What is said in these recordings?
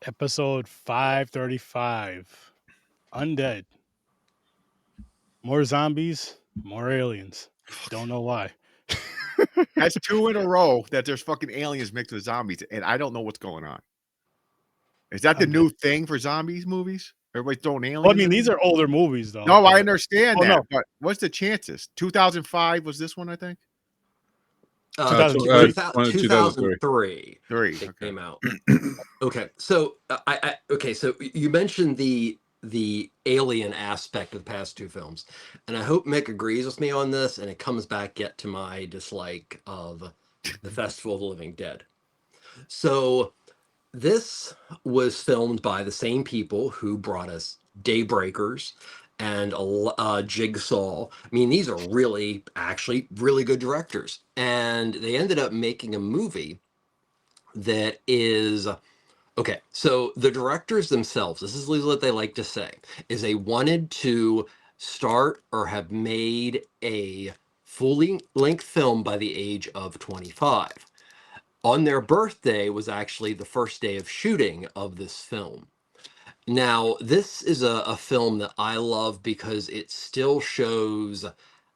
Episode 535. Undead. More zombies, more aliens. Don't know why. That's 2 in a row that there's fucking aliens mixed with zombies, and I don't know what's going on. Is that the Undead. new thing for zombies movies? Everybody's throwing aliens Well, I mean, in these there? are older movies, though. No, I but- understand Oh, that, no. but what's the chances? 2005 was this one, I think? 2003. 2003. 3, It okay. came out. Okay, so so you mentioned the alien aspect of the past two films, and I hope Mick agrees with me on this, and it comes back yet to my dislike of the Festival of the Living Dead. So this was filmed by the same people who brought us Daybreakers and Jigsaw. I mean, these are actually really good directors, and they ended up making a movie that is okay. So the directors themselves, this is what they like to say, is they wanted to start or have made a fully length film by the age of 25. On their birthday was actually the first day of shooting of this film. Now, this is a film that I love because it still shows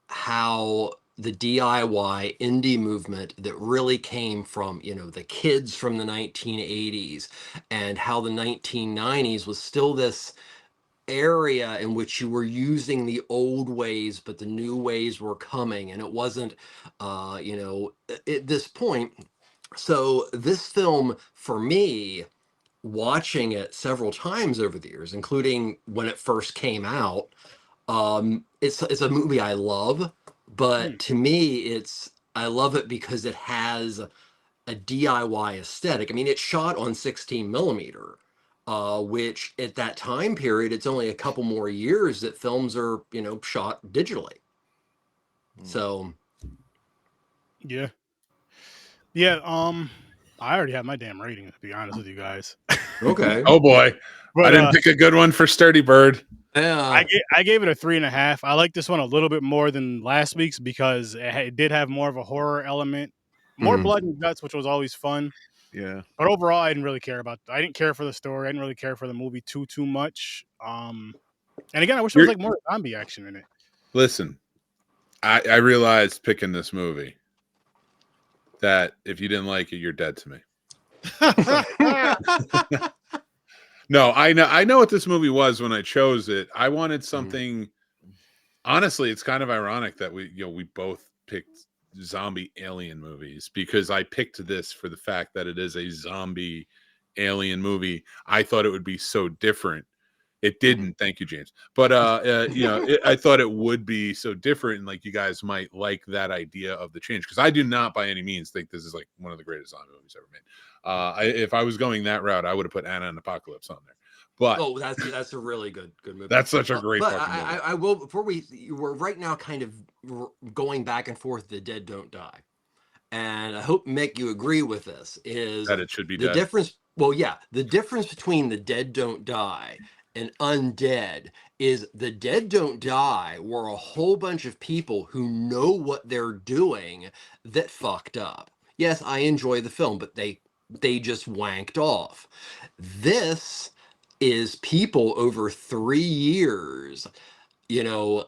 how the DIY indie movement that really came from, the kids from the 1980s, and how the 1990s was still this area in which you were using the old ways, but the new ways were coming, and it wasn't, at this point. So this film, for me, watching it several times over the years, including when it first came out, it's a movie I love, but to me, I love it because it has a DIY aesthetic. I mean, it's shot on 16 millimeter, which at that time period, it's only a couple more years that films are, shot digitally. So, Yeah. I already have my damn rating, to be honest with you guys. okay. Oh boy, But, I didn't pick a good one for Sturdy Bird. I gave it a 3.5. I like this one a little bit more than last week's because it did have more of a horror element, more blood and guts, which was always fun. Yeah. But overall, I didn't really care I didn't care for the story. I didn't really care for the movie too much. And again, I wish there was like more zombie action in it. Listen, I realized picking this movie that if you didn't like it, you're dead to me. No, I know what this movie was when I chose it. I wanted something. Honestly, it's kind of ironic that we both picked zombie alien movies, because I picked this for the fact that it is a zombie alien movie. I thought it would be so different. It didn't. Thank you, James. But I thought it would be so different, and like you guys might like that idea of the change, because I do not by any means think this is like one of the greatest zombie movies ever made. If I was going that route, I would have put Anna and Apocalypse on there. But that's a really good movie. That's such a great but fucking movie. I will, before we're right now kind of going back and forth, The Dead Don't Die. And I hope, Mick, you agree with this, is that it should be the dead. difference. Well, yeah, the difference between The Dead Don't Die and Undead is The Dead Don't Die were a whole bunch of people who know what they're doing that fucked up. Yes, I enjoy the film, but they just wanked off. This is people over 3 years,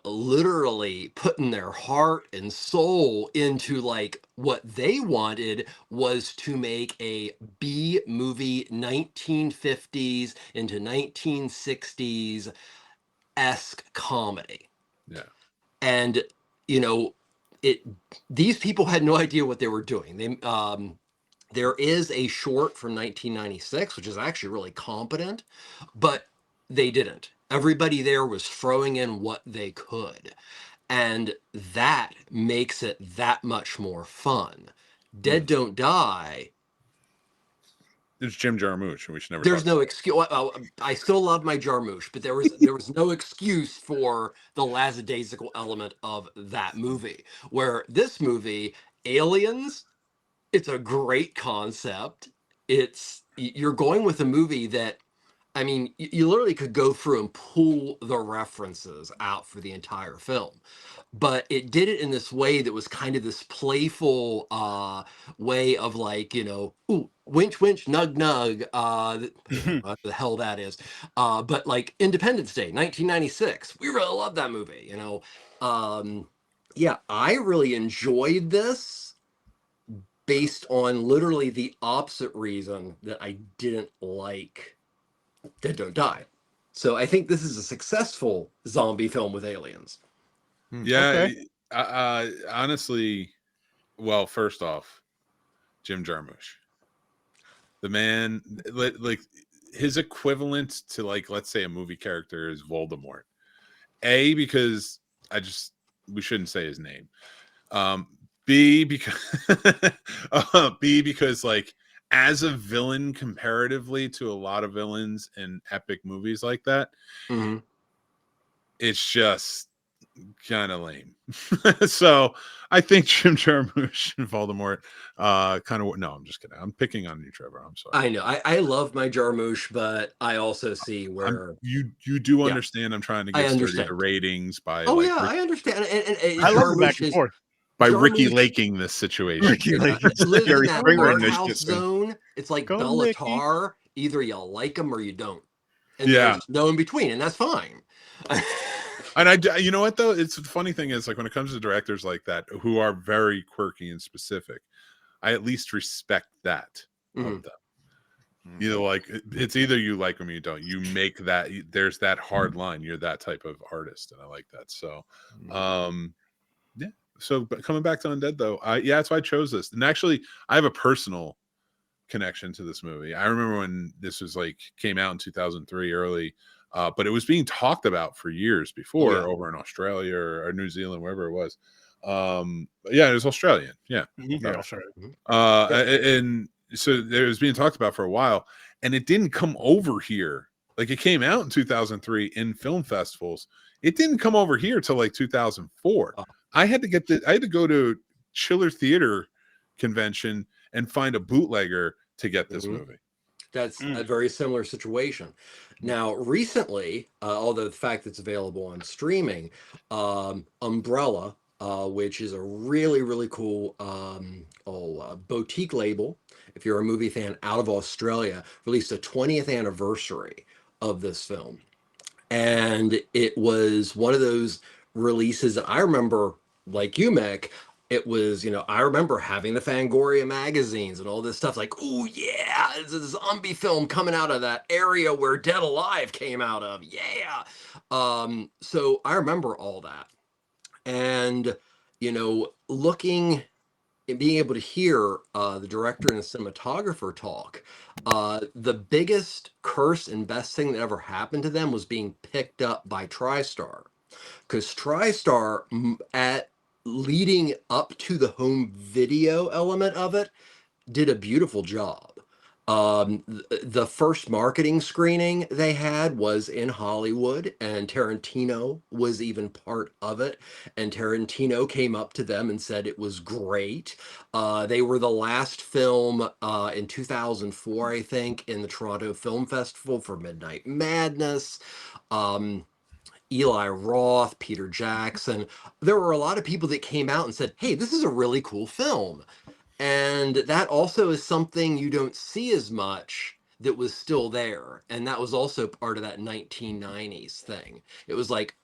literally putting their heart and soul into, like, what they wanted was to make a B movie 1950s into 1960s esque comedy. Yeah. And, these people had no idea what they were doing. There is a short from 1996, which is actually really competent, but they didn't. Everybody there was throwing in what they could. And that makes it that much more fun. Dead Don't Die. It's Jim Jarmusch, and we should never. There's no excuse. I still love my Jarmusch, but there was no excuse for the lackadaisical element of that movie. Where this movie, Aliens, it's a great concept. You're going with a movie that, I mean, you literally could go through and pull the references out for the entire film. But it did it in this way that was kind of this playful way of, like, ooh, winch, winch, nug, nug. What the hell that is? But like Independence Day, 1996. We really love that movie. Yeah, I really enjoyed this based on literally the opposite reason that I didn't like Dead Don't Die. So I think this is a successful zombie film with aliens. Yeah, honestly, well, first off, Jim Jarmusch, the man, like his equivalent to, like, let's say a movie character is Voldemort. A, because we shouldn't say his name. B, because like as a villain comparatively to a lot of villains in epic movies like that, it's just kind of lame. So I think Jim Jarmusch and Voldemort no, I'm just kidding. I'm picking on you, Trevor. I'm sorry. I know. I love my Jarmusch, but I also see where you do understand I'm trying to get sturdy to ratings by I understand. And I love the back and forth. By Ricky Laking this situation. Ricky Laking. Lives in Jerry that Springer in art this house shit. zone. It's like Go, Bellatar. Either you like them or you don't. And yeah. there's no in between, and that's fine. And you know what though? It's the funny thing is, like, when it comes to directors like that who are very quirky and specific, I at least respect that of them. You know, like, it's either you like them or you don't. You make that, there's that hard line. You're that type of artist, and I like that. So, yeah. So, but coming back to Undead though, that's why I chose this. And actually, I have a personal connection to this movie. I remember when this was like came out in 2003 early, but it was being talked about for years before over in Australia or New Zealand, wherever it was. Yeah, it was Australian. Yeah, Australian. And so it was being talked about for a while, and it didn't come over here. Like, it came out in 2003 in film festivals. It didn't come over here till like 2004. I had to go to Chiller Theater convention and find a bootlegger to get this movie. That's a very similar situation. Now, recently, although the fact that it's available on streaming, Umbrella, which is a really, really cool boutique label, if you're a movie fan, out of Australia, released a 20th anniversary of this film. And it was one of those releases that I remember, like you, Mick, it was, I remember having the Fangoria magazines and all this stuff, like, oh yeah, it's a zombie film coming out of that area where Dead Alive came out of. Yeah. So I remember all that. And, looking and being able to hear the director and the cinematographer talk, the biggest curse and best thing that ever happened to them was being picked up by TriStar. Because TriStar, leading up to the home video element of it, did a beautiful job. The first marketing screening they had was in Hollywood, and Tarantino was even part of it. And Tarantino came up to them and said it was great. They were the last film in 2004, I think, in the Toronto Film Festival for Midnight Madness. Eli Roth, Peter Jackson. There were a lot of people that came out and said, hey, this is a really cool film. And that also is something you don't see as much that was still there. And that was also part of that 1990s thing. It was like,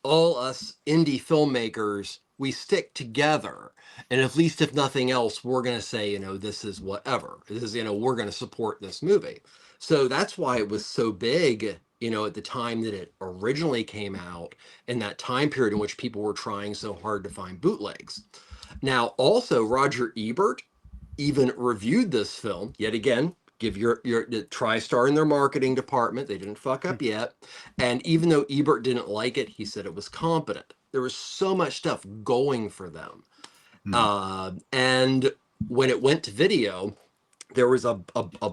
all us indie filmmakers, we stick together. And at least if nothing else, we're going to say, this is whatever. This is, we're going to support this movie. So that's why it was so big, at the time that it originally came out, in that time period in which people were trying so hard to find bootlegs. Now, also, Roger Ebert even reviewed this film. Yet again, give your TriStar in their marketing department. They didn't fuck up yet. And even though Ebert didn't like it, he said it was competent. There was so much stuff going for them. And when it went to video, there was a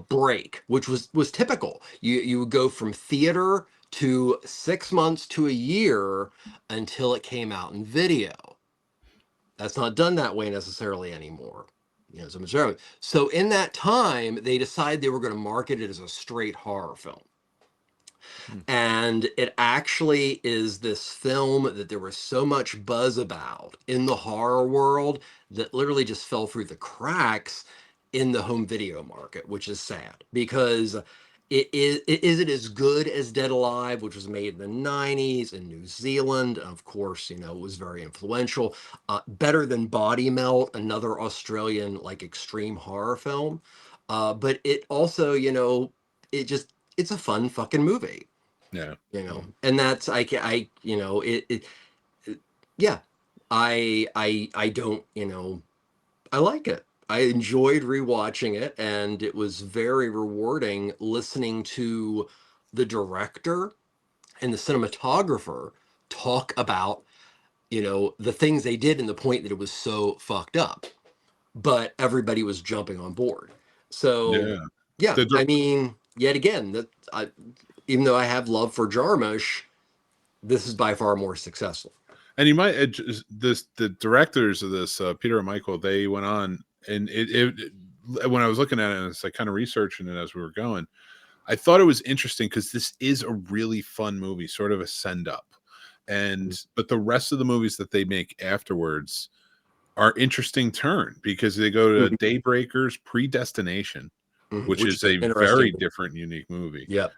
break, which was typical. You would go from theater to 6 months to a year until it came out in video. That's not done that way necessarily anymore. So in that time, they decided they were going to market it as a straight horror film. And it actually is this film that there was so much buzz about in the horror world that literally just fell through the cracks. in the home video market, which is sad because is it as good as Dead Alive, which was made in the 90s in New Zealand? Of course, it was very influential. Better than Body Melt, another Australian like extreme horror film. But it also, it's a fun fucking movie. Yeah. And that's yeah. I don't, I like it. I enjoyed rewatching it, and it was very rewarding listening to the director and the cinematographer talk about, the things they did and the point that it was so fucked up. But everybody was jumping on board. So, yeah, I mean, yet again, even though I have love for Jarmusch, this is by far more successful. And you might the directors of this, Peter and Michael, they went on, and when I was looking at it, and it's like kind of researching it as we were going, I thought it was interesting because this is a really fun movie, sort of a send up, but the rest of the movies that they make afterwards are interesting turn because they go to Daybreakers, Predestination, which is a very different, unique movie. Yeah.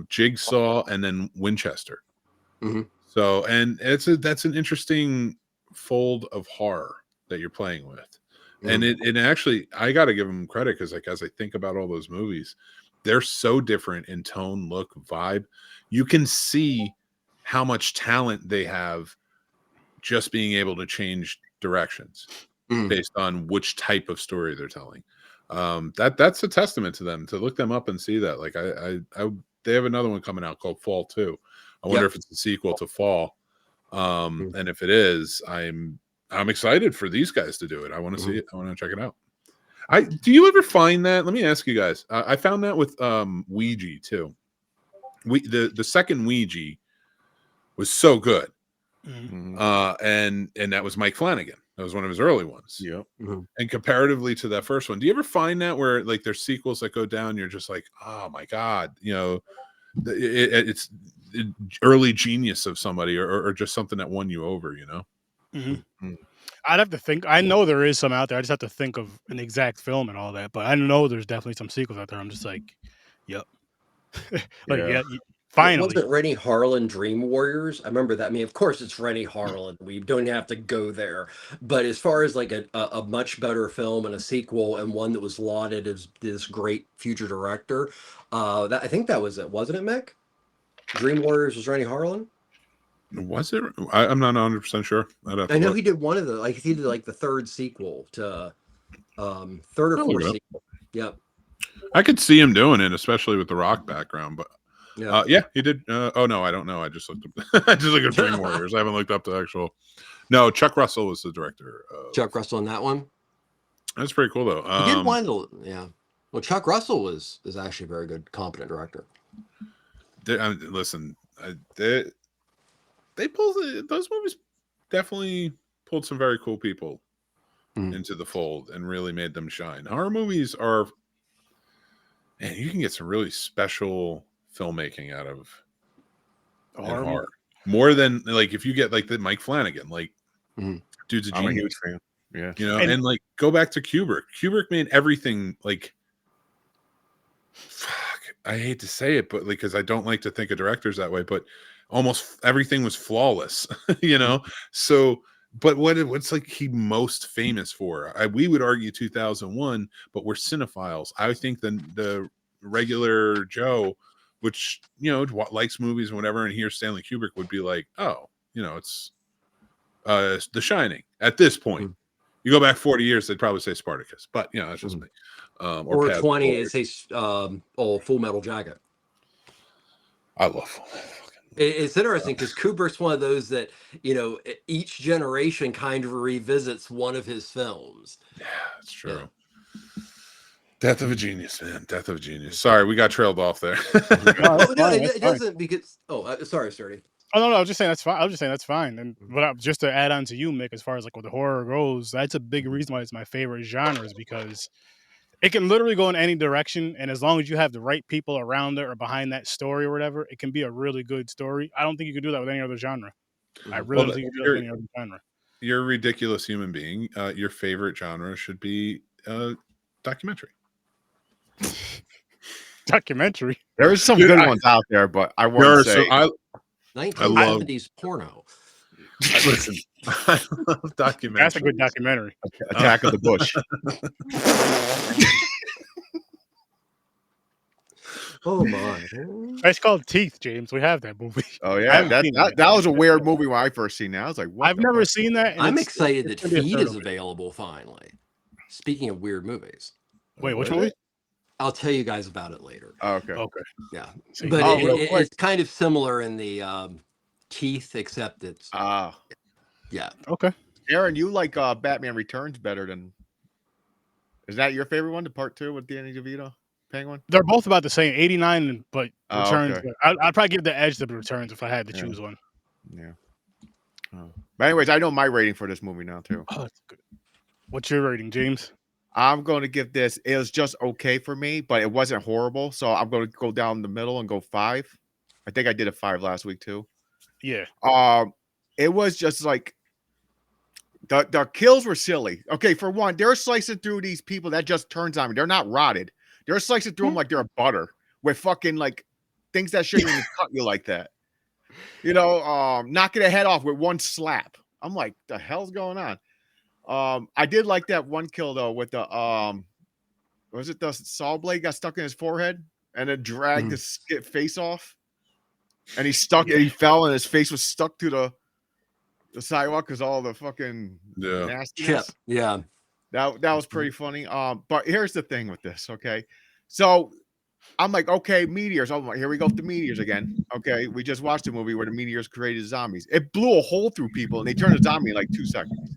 Jigsaw, and then Winchester. So, and that's an interesting fold of horror that you're playing with. And it actually, I got to give them credit because, like, as I think about all those movies, they're so different in tone, look, vibe. You can see how much talent they have just being able to change directions based on which type of story they're telling. That's a testament to them, to look them up and see that. Like, they have another one coming out called Fall 2. I wonder if it's a sequel to Fall. And if it is, I'm excited for these guys to do it. I want to see it. I want to check it out. Do you ever find that? Let me ask you guys. I found that with Ouija too. The second Ouija was so good. And that was Mike Flanagan. That was one of his early ones. Yeah. And comparatively to that first one, do you ever find that where, like, there's sequels that go down, you're just like, oh my God, it's early genius of somebody, or just something that won you over, I'd have to think. I know there is some out there. I just have to think of an exact film and all that. But I know there's definitely some sequels out there. I'm just like, yep. Finally. Wasn't Rennie Harlan Dream Warriors? I remember that. I mean, of course, it's Rennie Harlan. We don't have to go there. But as far as like a much better film and a sequel, and one that was lauded as this great future director, I think that was it. Wasn't it, Mick? Dream Warriors was Rennie Harlan? Was it? I'm not 100% sure. I know he did one of the, he did like the third sequel to third or fourth sequel. Yep. I could see him doing it, especially with the rock background, but yeah, he did. Oh no, I don't know. I just looked up. I just looked at Dream Warriors. I haven't looked up the actual. No, Chuck Russell was the director. Chuck Russell in that one. That's pretty cool though. He did one. Yeah. Well, Chuck Russell is actually a very good, competent director. Listen, they pulled those movies. Definitely pulled some very cool people into the fold and really made them shine. Horror movies are, man, you can get some really special filmmaking out of horror. More than, like, if you get like the Mike Flanagan, like, dude's a genius. I'm a huge fan. Yeah. And like, go back to Kubrick. Kubrick made everything, like, fuck, I hate to say it, but, like, because I don't like to think of directors that way, but almost everything was flawless, So, but what's like he most famous for? We would argue 2001, but we're cinephiles. I think the regular Joe, which likes movies and whatever, and hears Stanley Kubrick, would be like, oh, it's The Shining. At this point, you go back 40 years, they'd probably say Spartacus, but that's just me. Or 20, they say Full Metal Jacket. I love. It's interesting because Kubrick's one of those that, each generation kind of revisits one of his films. Yeah, that's true. Yeah. Death of a Genius, man. Death of a Genius. Sorry, we got trailed off there. It doesn't, because. Sorry, Sturdy. Oh no, I was just saying that's fine. I was just saying that's fine. And just to add on to you, Mick, as far as like with the horror goes, that's a big reason why it's my favorite genre, is because it can literally go in any direction, and as long as you have the right people around it or behind that story or whatever, it can be a really good story. I don't think you could do that with any other genre. I really don't think you could do that with any other genre. You're a ridiculous human being. Your favorite genre should be documentary. Documentary. There's some good ones out there, but I won't say. I 1970s porno. listen. I love documentaries. That's a good documentary. Attack of the Bush. Oh my! It's called Teeth, James. We have that movie. Oh I yeah, haven't seen it that was a weird movie when I first seen it. I was like, what I've the never fuck? seen that. and I'm it's- excited that it's gonna be a Feed third is of it. available finally. Speaking of weird movies, Wait, which What is movie? it? I'll tell you guys about it later. Oh, okay. Okay. Yeah, See, but Oh, real quick. it's kind of similar in the Teeth, except it's yeah. Okay. Aaron, you like Batman Returns better than? Is that your favorite one? The part 2 with Danny DeVito, Penguin? They're both about the same, 89, but Oh, Returns. okay. I'd probably give the edge to Returns if I had to Yeah. choose one. Yeah. Oh. But anyways, I know my rating for this movie now too. Oh, that's good. What's your rating, James? I'm going to give this. It was just okay for me, but it wasn't horrible. So I'm going to go down the middle and go 5. I think I did a 5 last week too. Yeah. It was just like the kills were silly. Okay, for one, they're slicing through these people that just turns on me. They're not rotted. They're slicing through them like they're a butter with fucking like things that shouldn't even cut you like that. You know, knocking a head off with one slap. I'm like, the hell's going on? I did like that one kill though with the was it the saw blade got stuck in his forehead and it dragged his face off, and he stuck and he fell and his face was stuck to the sidewalk because all the fucking nastiness. Chip. Yeah. That was pretty funny. But here's the thing with this, okay? So I'm like, okay, meteors. Oh, here we go with the meteors again. Okay, we just watched a movie where the meteors created zombies. It blew a hole through people and they turned a zombie in like 2 seconds.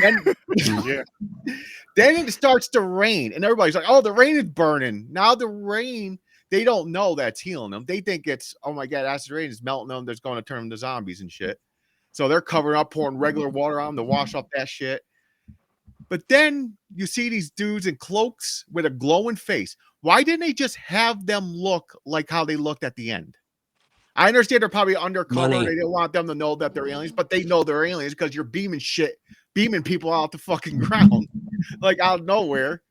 Then, then it starts to rain, and everybody's like, oh, the rain is burning. Now the rain, they don't know that's healing them. They think it's, oh my God, acid rain is melting them. That's going to turn them to zombies and shit. So they're covering up, pouring regular water on them to wash off that shit. But then you see these dudes in cloaks with a glowing face. Why didn't they just have them look like how they looked at the end? I understand they're probably undercover. Money. They didn't want them to know that they're aliens, but they know they're aliens because you're beaming people out the fucking ground, like out of nowhere.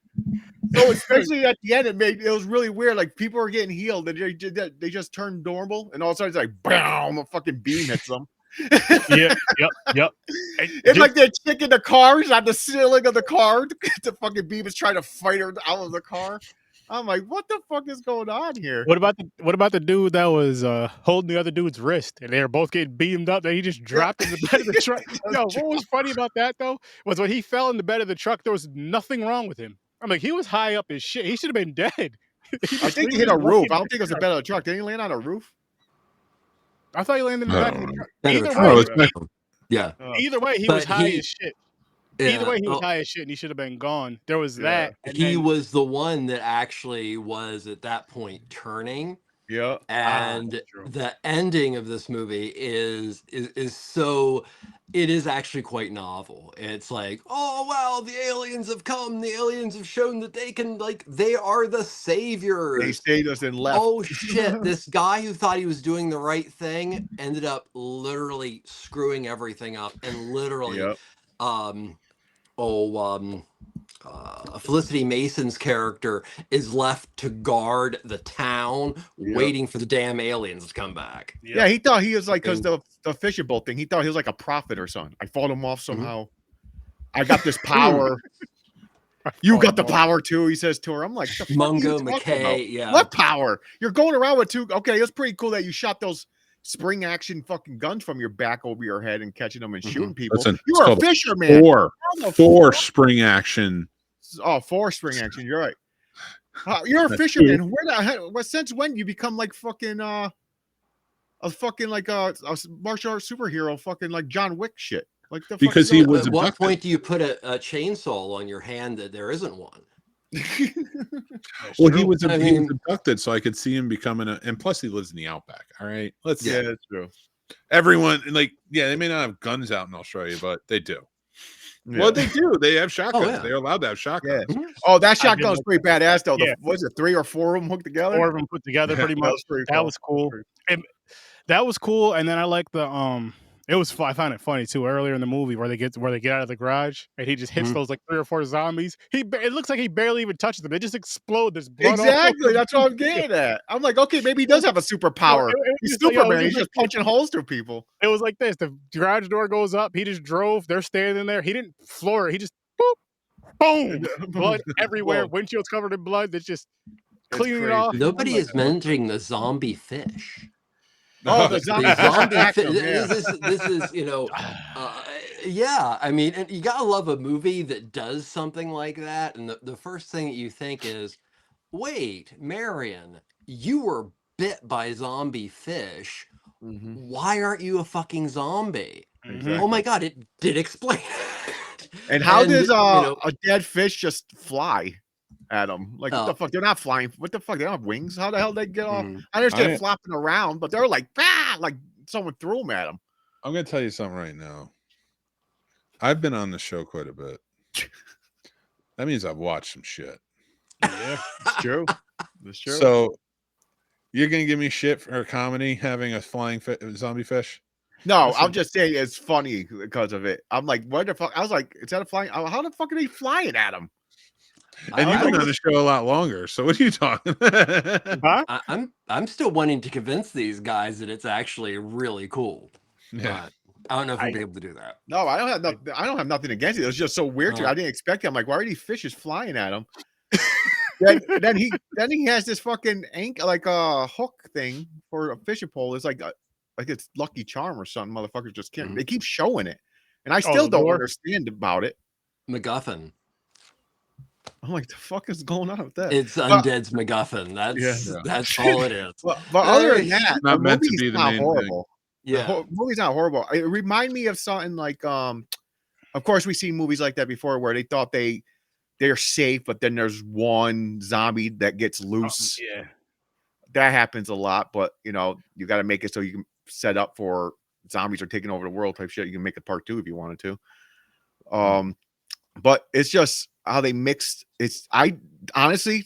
So especially at the end, it was really weird. Like people are getting healed, and they just turned normal, and all of a sudden it's like, bam, a fucking beam hits them. Yep. It's like that chick in the car. She's on the ceiling of the car. The fucking beam is trying to fight her out of the car. I'm like, what the fuck is going on here? What about the dude that was holding the other dude's wrist and they were both getting beamed up and he just dropped in the bed of the truck? Yo, what was funny about that though was when he fell in the bed of the truck, there was nothing wrong with him. I'm like, he was high up as shit. He should have been dead. I think he hit a roof. I don't think it was the bed of the truck. Didn't he land on a roof? I thought he landed in the back of the truck. Better Either try. way, Yeah. either way, he But was high he- as shit. Yeah. Either way, he was Oh, high as shit and he should have been gone. There was that. And he then- was the one that actually was at that point turning. Yeah. And that's true. the ending of this movie is so, it is actually quite novel. It's like, oh wow, the aliens have come, the aliens have shown that they can, like, they are the They saviors. stayed us and left. Oh shit, this guy who thought he was doing the right thing ended up literally screwing everything up, and literally Yep. Felicity Mason's character is left to guard the town, Yep. waiting for the damn aliens to come back. Yeah, he thought he was like, because the fishing boat thing, he thought he was like a prophet or something. I fought him off somehow. I got this power. You got the power too, he says to her. I'm like, the fuck are you Mungo talking about? McKay, yeah. What power? You're going around with two. Okay, it's pretty cool that you shot those spring action fucking guns from your back over your head and catching them and shooting people. Listen, You it's are a called fisherman. Four How the four fuck? spring action. Oh, 4 spring action. You're right. You're a fisherman. Where the hell? Well, since when you become like fucking a fucking like a martial arts superhero? Fucking like John Wick shit. Like the Because fuck he is was At what abducted. point do you put a chainsaw on your hand that there isn't one? That's Well, true. he was I he was mean- abducted, so I could see him becoming and plus he lives in the outback. All right, let's Yeah, that's true. everyone like they may not have guns out in Australia, but they do. Yeah. Well, they do. They have shotguns. yeah. They're allowed to have shotguns. Oh, that I did shotgun's like pretty badass though. Yeah. Was it 3 or 4 of them hooked together? 4 of them put together pretty That much. was pretty That cool. was cool. And that was cool. And then I like the It was. I found it funny too. Earlier in the movie, where they get out of the garage, and he just hits those like 3 or 4 zombies. It looks like he barely even touches them. They just explode. There's blood. Exactly. That's what I'm getting at. I'm like, okay, maybe he does have a superpower. He's Superman. He's just punching holes through people. It was like this: the garage door goes up. He just drove. They're standing there. He didn't floor it. He just boom, blood everywhere. Windshield's covered in blood. That's just cleaning it off. Nobody is mentioning the zombie fish. Oh, the zombie fish. This is, yeah. I mean, and you gotta love a movie that does something like that. And the first thing that you think is, wait, Marion, you were bit by zombie fish. Why aren't you a fucking zombie? Exactly. Oh my God, it did explain. And how does a dead fish just fly at them? Like, what the fuck? They're not flying. What the fuck? They don't have wings. How the hell they get off? I understand flopping around, but they're like, like someone threw them at them. I'm going to tell you something right now. I've been on the show quite a bit. That means I've watched some shit. Yeah, it's true. It's true. So you're going to give me shit for a comedy having a flying zombie fish? No, I'm just saying it's funny because of it. I'm like, what the fuck? I was like, is that a flying? How the fuck are they flying at him? And you've been on the show a lot longer. So what are you talking? I'm still wanting to convince these guys that it's actually really cool. Yeah. But I don't know if we'll be able to do that. No, I don't have nothing against it. It was just so weird to me. I didn't expect it. I'm like, why are these fishes flying at him? then he has this fucking like a hook thing for a fishing pole. It's like it's Lucky Charm or something. Motherfuckers just can't. They keep showing it, and I still don't understand about it. MacGuffin. I'm like, the fuck is going on with that? It's Undead's MacGuffin. That's all it is. But other than that, it's not meant to be the main horrible. thing. Yeah, the movie's not horrible. It reminded me of something like, of course, we've seen movies like that before where they thought they're safe, but then there's one zombie that gets loose. Yeah, that happens a lot. But you got to make it so you can set up for zombies are taking over the world type shit. You can make a part 2 if you wanted to. But it's just how they mixed. I honestly,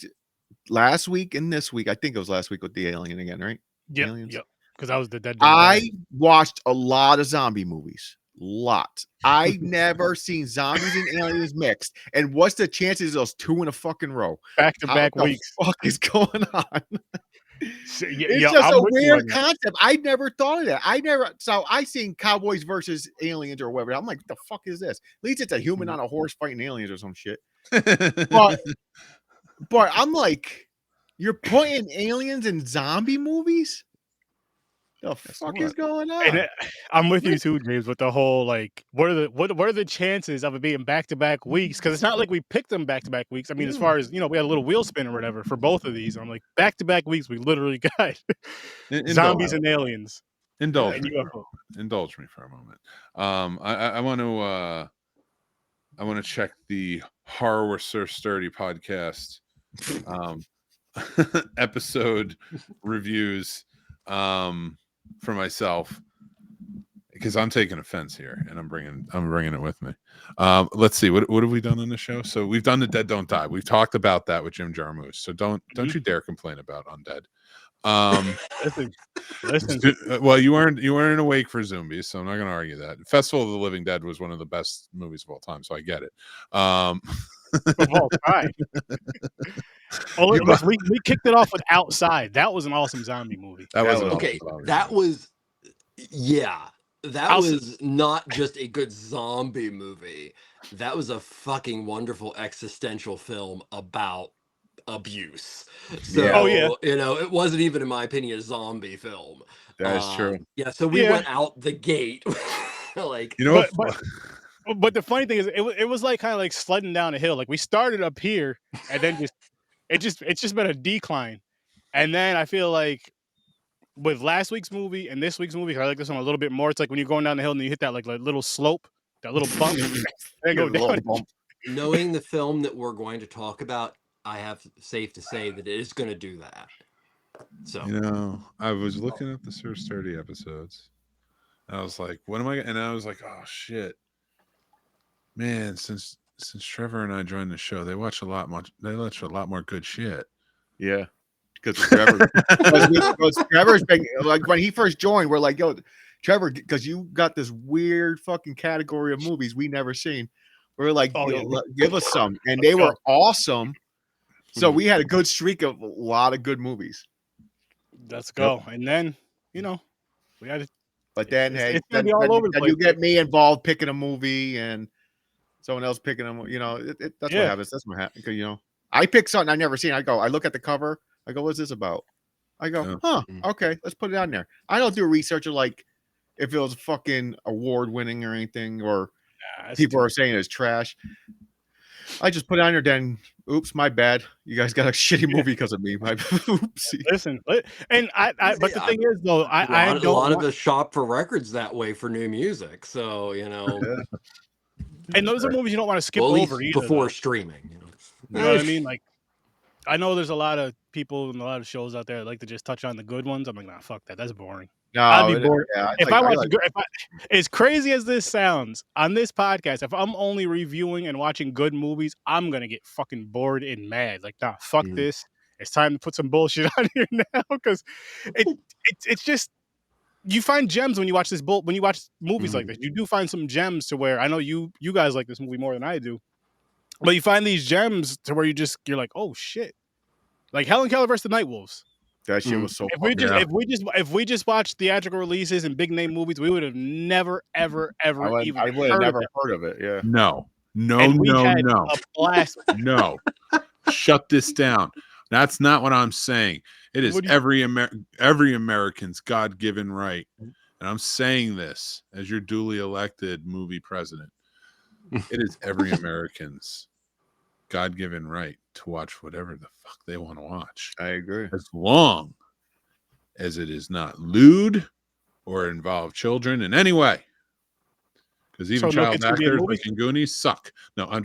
last week and this week, I think it was last week with the alien again, right? Yep. Because I was the dead. I watched a lot of zombie movies. Lot. I never seen zombies and aliens mixed. And what's the chances of those 2 in a fucking row? Back-to-back weeks. What the fuck is going on? It's just a weird concept. I never thought of that. So I seen Cowboys versus aliens or whatever. I'm like, what the fuck is this? At least it's a human on a horse fighting aliens or some shit. But I'm like, you're putting aliens in zombie movies? The fuck is going on? And I'm with you too, James, with the whole like, what are the chances of it being back-to-back weeks? Because it's not like we picked them back-to-back weeks. I mean, as far as we had a little wheel spin or whatever for both of these. I'm like, back-to-back weeks, we literally got zombies and aliens. Indulge me for a moment. I want to check the Horror We're So Sturdy podcast episode reviews for myself, because I'm taking offense here and I'm bringing it with me. Let's see, what have we done on the show? So we've done The Dead Don't Die. We've talked about that with Jim Jarmusch. So don't you dare complain about Undead. Listen. Well, you weren't awake for zombies, so I'm not going to argue that. Festival of the Living Dead was one of the best movies of all time, so I get it. Of all time. We kicked it off with Outside. That was an awesome zombie movie. That was not just a good zombie movie. That was a fucking wonderful existential film about abuse. So, it wasn't even, in my opinion, a zombie film. That is true. Yeah, so we went out the gate. Like, but the funny thing is, it was like kind of like sledding down a hill. Like we started up here, and then it's just been a decline. And then I feel like with last week's movie and this week's movie, I like this one a little bit more. It's like when you're going down the hill and you hit that like little slope, that little bump, and go down. Knowing the film that we're going to talk about, I have safe to say that it is going to do that. So I was looking at the Sir Sturdy episodes. I was like, what am I? And I was like, oh shit. Man, since Trevor and I joined the show, they watch a lot more good shit. Yeah, because Trevor's been like, when he first joined, we're like, yo, Trevor, because you got this weird fucking category of movies we never seen. We're like, Oh, yeah. give us some, and Let's they go. were awesome. So Mhm. we had a good streak of a lot of good movies. Let's go. And then, we got to. But then, It's- hey, it's gonna be all over the then place, you get me involved picking a movie and someone else picking them. That's Yeah. what happens. That's what happens. I pick something I've never seen. I look at the cover. I go, what's this about? I go, Yeah. huh? Mhm. Okay, let's put it on there. I don't do research of like if it was fucking award winning or anything, or people are saying it's trash. I just put it on there. Then, oops, my bad. You guys got a shitty movie because of me. My oopsie. Listen, and but the thing is, though, I A lot don't. of us shop for records that way for new music. So, And those are movies you don't want to skip well, at over least either. before though. streaming. You know what I mean? Like, I know there's a lot of people and a lot of shows out there that like to just touch on the good ones. I'm like, nah, fuck that. That's boring. No, I'd be bored. Yeah, If as crazy as this sounds on this podcast, if I'm only reviewing and watching good movies, I'm gonna get fucking bored and mad. Like, nah, fuck Mhm. this. It's time to put some bullshit on here now because it's just you find gems when you watch when you watch movies like this. You do find some gems to where I know you guys like this movie more than I do, but you find these gems to where you're like, oh shit, like Helen Keller versus the Night Wolves. that shit was so. If we just watched theatrical releases and big name movies, we would have never ever I even would have heard never of it. heard of it. Yeah. No. And we had No. a blast. No. Shut this down. That's not what I'm saying. It is What do every American's God-given right. And I'm saying this as your duly elected movie president. It is every American's God-given right to watch whatever the fuck they want to watch. I agree. As long as it is not lewd or involve children in any way. Because even So no child kids can be in actors movies? like in Goonies suck. No, I'm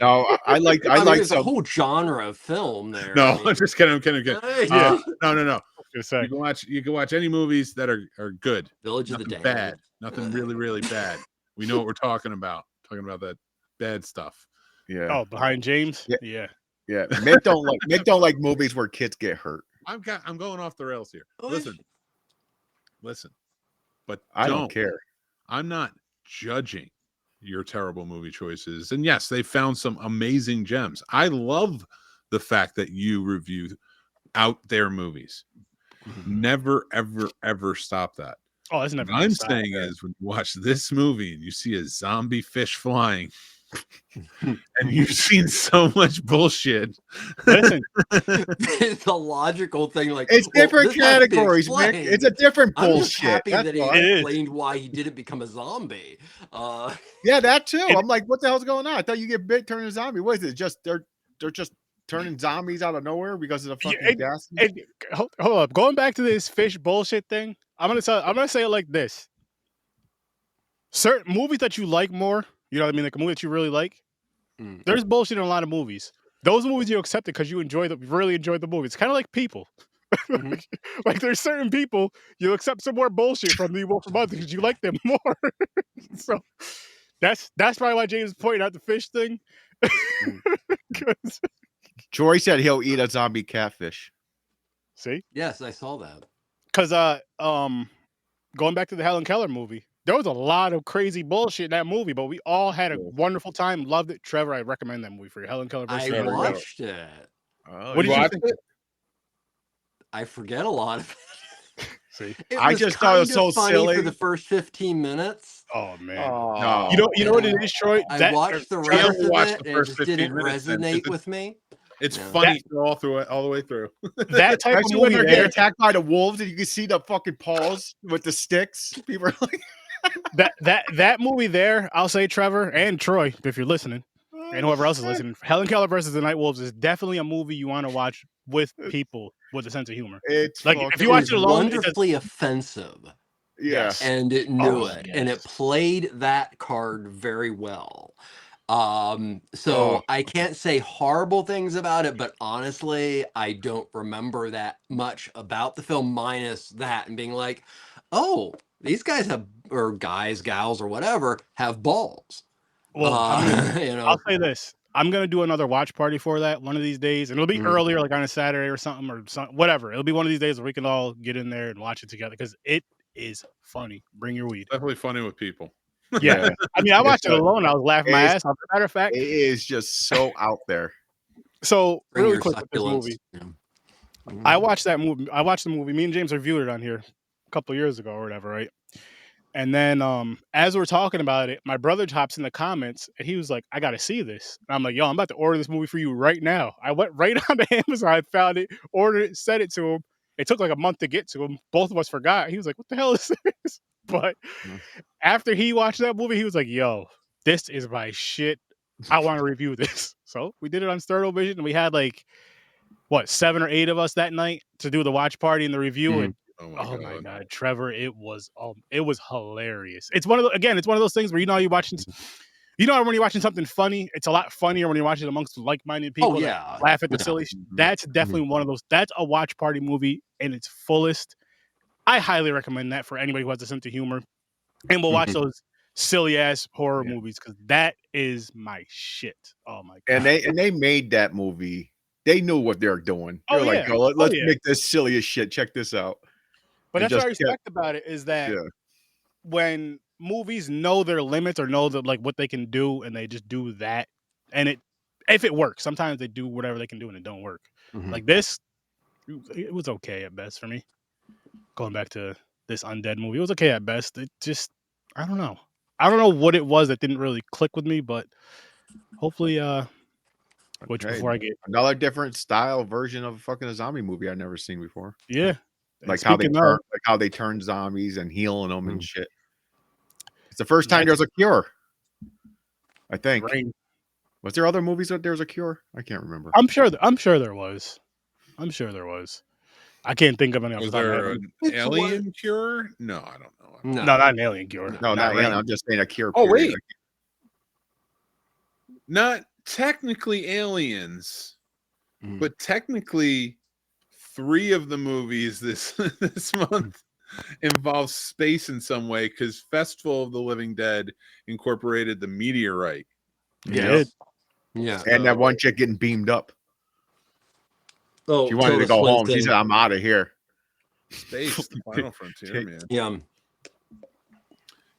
No, I like there's a some. whole genre of film there. no, I'm just kidding. I'm kidding. Yeah. No. Just say. You can watch any movies that are good. Village of the Nothing Damned. bad. Nothing really, really bad. We know what we're talking about. Talking about that bad stuff. Yeah. Oh, Behind James. Yeah. Yeah. Yeah. Mick don't like movies where kids get hurt. I'm going off the rails here. Oh, Listen. But I don't care. I'm not judging your terrible movie choices. And yes, they found some amazing gems. I love the fact that you review out there movies. Never, ever, ever stop that. Oh, that's never. What I'm saying is when you watch this movie and you see a zombie fish flying and you've seen so much bullshit. Listen, It's a logical thing. Like, It's different this has to be categories, Mick. explained. It's a different I'm just bullshit. happy That's that he why. It is. explained why he didn't become a zombie. Yeah, that too. I'm like, what the hell's going on? I thought you get bit turning a zombie. What is it? Just they're just turning zombies out of nowhere because of the fucking gas. hold up. Going back to this fish bullshit thing, I'm gonna say it like this. Certain movies that you like more, you know what I mean, like a movie that you really like. There's bullshit in a lot of movies. Those movies you accept it because you really enjoy the movie. It's kind of like people. Mhm. Like there's certain people you accept some more bullshit from than you will from others because you like them more. So that's probably why James is pointing out the fish thing. 'Cause- Joy said he'll eat a zombie catfish. see, Yes, I saw that. because going back to the Helen Keller movie, there was a lot of crazy bullshit in that movie, but we all had a wonderful time, loved it. Trevor, I recommend that movie for you. Helen Keller versus I Trevor. watched it. Oh, What did you watched think? it? I forget a lot of it. See, It I was just thought it was kind of so funny silly. for the first 15 minutes. oh man, No. you know what it is, Troy. I That- watched the Trevor rest of watched it the and it first just 15 didn't minutes then, 'cause resonate it's- with me. It's Yeah. funny all the way through. that type of Especially when movie they're getting there, attacked by the wolves and you can see the fucking paws with the sticks. People are like, that movie there, I'll say Trevor and Troy, if you're listening, and whoever else is listening, Helen Keller versus the Night Wolves is definitely a movie you want to watch with people with a sense of humor. It's Like, fucking- if you watch it alone, wonderfully offensive. yeah. And it knew Oh, it, and it yes. played that card very well. So Oh. I can't say horrible things about it, but honestly, I don't remember that much about the film minus that and being like, oh, these guys have, or guys, gals, or whatever, have balls. Well, I mean, You know, I'll say this. I'm gonna do another watch party for that one of these days, and it'll be Mhm. earlier, like on a Saturday or something, whatever. It'll be one of these days where we can all get in there and watch it together because it is funny. Bring your weed. Definitely funny with people. Yeah. I mean, I watched it It's, alone. I was laughing my it's- ass off. As a matter of fact, it is just so out there. so Bring really your quick with this succulents. movie. Yeah. I watched that movie. I watched the movie. Me and James reviewed it on here a couple of years ago or whatever, right? And then as we're talking about it, my brother hops in the comments and he was like, I gotta see this. And I'm like, yo, I'm about to order this movie for you right now. I went right on to Amazon, I found it, ordered it, sent it to him. It took like a month to get to him. Both of us forgot. He was like, what the hell is this? But after he watched that movie, he was like, yo, this is my shit. I want to review this. So we did it on Sterno Vision, and we had like 7 or 8 of us that night to do the watch party and the review. And Oh my god, Trevor, it was hilarious. It's one of it's one of those things where when you're watching something funny, it's a lot funnier when you're watching it amongst like-minded people. Oh, that yeah. laugh at the silly shit. That's definitely one of those. That's a watch party movie in its fullest. I highly recommend that for anybody who has a sense of humor and will watch those silly ass horror movies, because that is my shit. Oh my god! And they made that movie. They knew what they're doing. They're like, yeah. let's make this silly as shit. Check this out. But And that's what I just respect about it, is that when movies know their limits or know that like what they can do, and they just do that, and if it works, sometimes they do whatever they can do and it don't work. Like this, it was okay at best for me. Going back to this Undead movie, it was okay at best. It just, I don't know what it was that didn't really click with me, but hopefully, before I get another different style version of fucking a zombie movie I've never seen before. Like how they turn zombies and healing them and shit. It's the first time there's a cure. I think. Was there other movies that there's a cure? I can't remember. I'm sure there was. I can't think of any. Was there an alien cure? No, I don't know. No, not an alien cure. No, not alien. I'm just saying a cure. Oh, wait. Not technically aliens, but technically 3 of the movies this month involve space in some way, because Festival of the Living Dead incorporated the meteorite. Yeah. And that one chick getting beamed up. Oh, she wanted to go home. She said, I'm out of here. Space, the final frontier, man.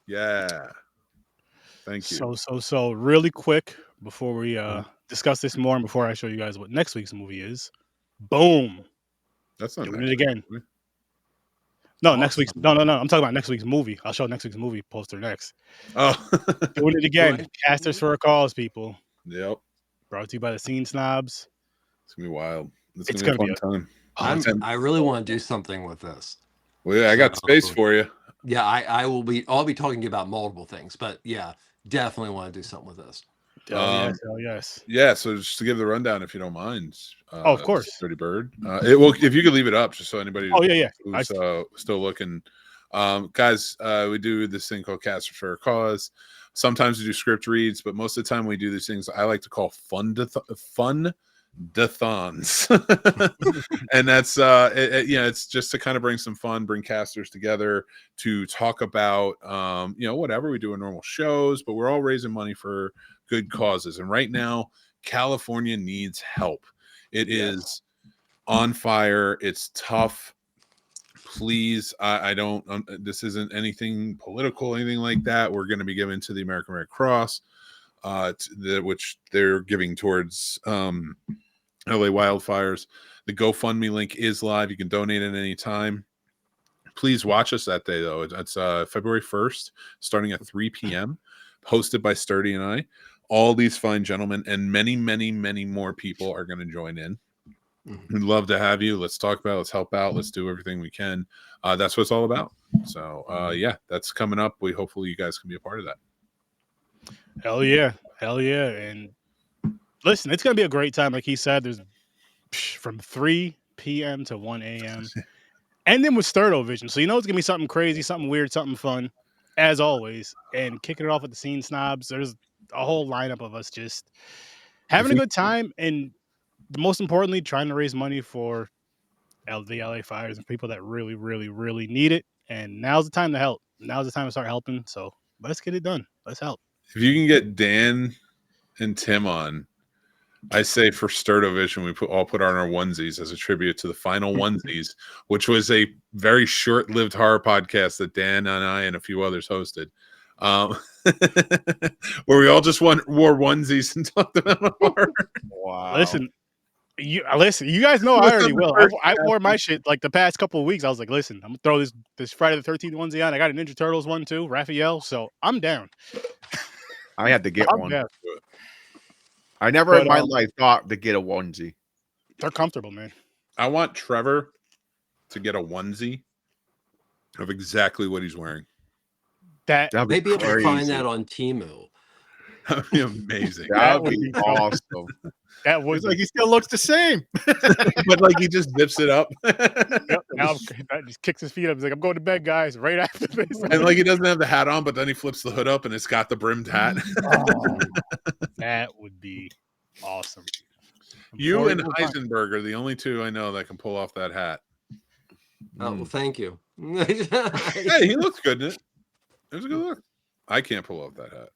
Yeah. Thank you. So really quick before we discuss this more, and before I show you guys what next week's movie is. Boom. That's not doing it again. No, next week's no. I'm talking about next week's movie. I'll show next week's movie poster next. Oh, doing it again. Casters for a cause, people. Yep. Brought to you by the Scene Snobs. It's gonna be wild. It's gonna be a fun time. I really want to do something with this. Well, yeah, I got space for you. Yeah, I'll be talking to you about multiple things, but yeah, definitely want to do something with this. Yes. Yeah, so just to give the rundown, if you don't mind. Of course. Dirty Bird. If you could leave it up, just so anybody who's still looking. Guys, we do this thing called Casters for a Cause. Sometimes we do script reads, but most of the time we do these things I like to call fun dathons. And that's it's just to kind of bring some fun, bring casters together to talk about whatever we do in normal shows, but we're all raising money for good causes. And right now California needs help. It is on fire. It's tough. Please, I don't this isn't anything political, anything like that. We're going to be giving to the American Red Cross, which they're giving towards LA wildfires. The GoFundMe link is live. You can donate at any time. Please watch us that day, though. It's February 1st, starting at 3 p.m., hosted by Sturdy and I. All these fine gentlemen and many, many, many more people are going to join in. We'd love to have you. Let's talk about it. Let's help out. Let's do everything we can. That's what it's all about. So, that's coming up. Hopefully you guys can be a part of that. Hell yeah. And listen, it's going to be a great time. Like he said, there's from 3 p.m. to 1 a.m. And then with Sterno Vision. So, it's going to be something crazy, something weird, something fun, as always. And kicking it off with the Scene Snobs. There's a whole lineup of us just having a good time. And most importantly, trying to raise money for the LA fires and people that really, really, really need it. And now's the time to help. Now's the time to start helping. So let's get it done. Let's help. If you can get Dan and Tim on, I say for Sturdovision, we all put on our onesies as a tribute to the final onesies, which was a very short-lived horror podcast that Dan and I and a few others hosted, where we all just wore onesies and talked about horror. Wow. Listen, you guys know I already will. I wore my shit like the past couple of weeks. I was like, listen, I'm gonna throw this Friday the 13th onesie on. I got a Ninja Turtles one too, Raphael. So I'm down. I had to get I'm one. down. I never in my life thought to get a onesie. They're comfortable, man. I want Trevor to get a onesie of exactly what he's wearing. That'd Maybe able to crazy. find that on Temu. That'd be amazing. That would be awesome. That would It's like he still looks the same. But like he just zips it up. Yep, now that just kicks his feet up. He's like, I'm going to bed, guys. Right after this. And like he doesn't have the hat on, but then he flips the hood up and it's got the brimmed hat. Oh, that would be awesome. You and Heisenberg are the only two I know that can pull off that hat. Oh, well, thank you. Hey, he looks good in it. It was a good look. I can't pull off that hat.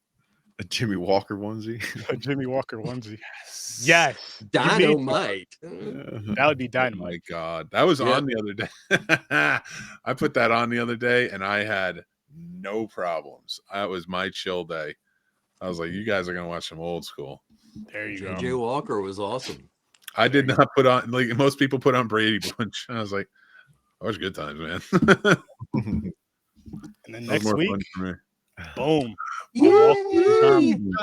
A Jimmy Walker onesie. A Jimmy Walker onesie. Yes. Dynamite. That would be Oh dynamite. my God. That was on the other day. I put that on the other day and I had no problems. That was my chill day. I was like, you guys are going to watch some old school. There you go. J.J. Walker was awesome. I did not put on, like most people put on Brady Bunch. I was like, that was good times, man. And then next more week, fun for me. boom.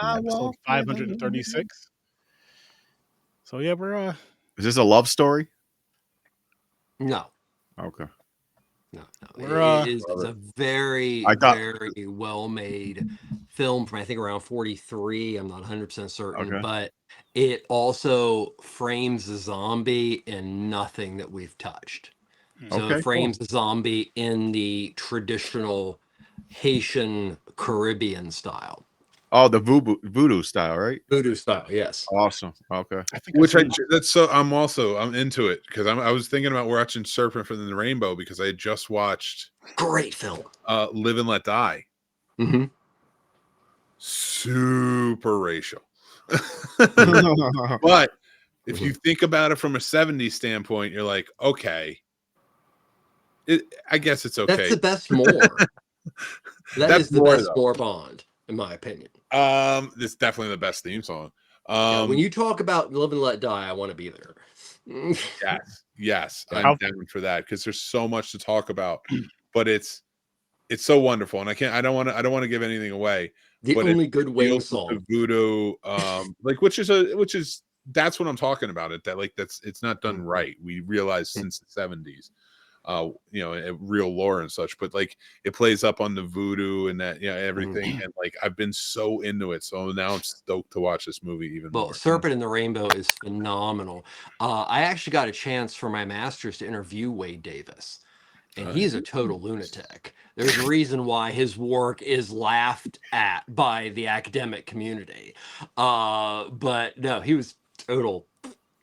Episode 536. So yeah, we're Is this a love story? No. Okay. No. We're, It is a very, very well-made film from, I think, around 43. I'm not 100% certain, but it also frames the zombie in nothing that we've touched. So it frames the zombie in the traditional Haitian Caribbean style. Oh, the voodoo style, right? Voodoo style, yes. Awesome. Okay. I'm into it because I was thinking about watching Serpent from the Rainbow because I had just watched great film, Live and Let Die. Mm-hmm. Super racial, but if you think about it from a 70s standpoint, you're like, okay, I guess it's okay. That's the best more. That's the best more Bond, in my opinion. It's definitely the best theme song. When you talk about Live and Let Die, I want to be there. Yes, I'm down for that because there's so much to talk about, but it's so wonderful, and I don't want to give anything away. The only good Wing song, the voodoo, like which is that's what I'm talking about. It's not done right. We realized since the 70s. Real lore and such, but like it plays up on the voodoo and that, everything. And like I've been so into it, so now I'm stoked to watch this movie even more. Serpent in the Rainbow is phenomenal. I actually got a chance for my master's to interview Wade Davis, and he's a total lunatic. There's a reason why his work is laughed at by the academic community. But no, he was total.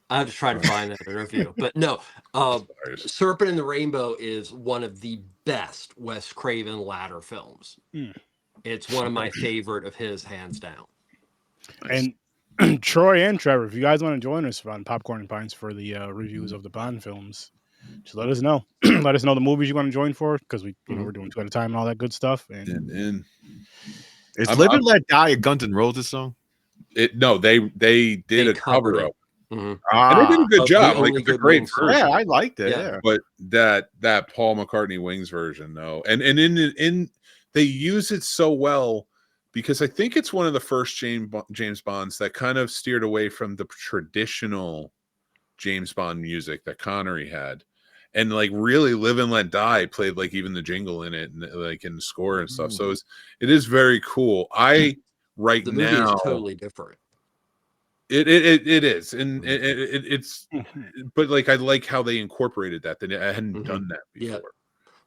I have to try to find that interview, but no. Serpent in the Rainbow is one of the best Wes Craven ladder films. It's one of my favorite of his, hands down. And Troy and Trevor, if you guys want to join us on Popcorn and Pints for the reviews of the Bond films, just let us know. Let us know the movies you want to join for, because we're doing 2 at a time and all that good stuff. And is Live and Let Die a Guns N' Roses song? No, they did a cover up. Mm-hmm. And they did a good job. Like it's a great version. Yeah, I liked it. Yeah. But that Paul McCartney Wings version, though, and in they use it so well because I think it's one of the first James Bonds that kind of steered away from the traditional James Bond music that Connery had, and like really Live and Let Die played like even the jingle in it and like in the score and stuff. So it is very cool. The movie is totally different. It is, and it's, but like I like how they incorporated that. That I hadn't done that before.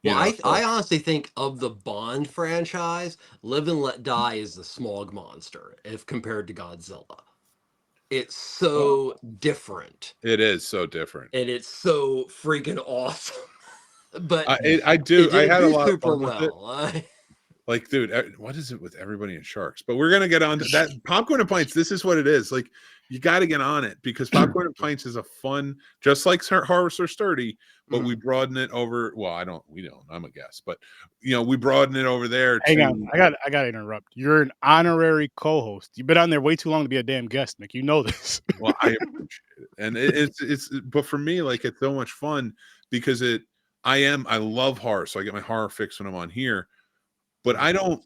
Yeah. Well, I honestly think of the Bond franchise, Live and Let Die is the smog monster if compared to Godzilla. It's so different. It is so different, and it's so freaking awesome. But I had a lot of fun with it. Like, dude, what is it with everybody in Sharks? But we're gonna get on to that. Popcorn and Pints. This is what it is. Like, you got to get on it because Popcorn and Pints is a fun, just like Harvester Sturdy, but we broaden it over. Well, we don't. I'm a guest, but we broaden it over there. Hang on, I got to interrupt. You're an honorary co-host. You've been on there way too long to be a damn guest, Mick. You know this. Well, I appreciate it, and it's. But for me, like, it's so much fun because I love horror, so I get my horror fix when I'm on here. But I don't,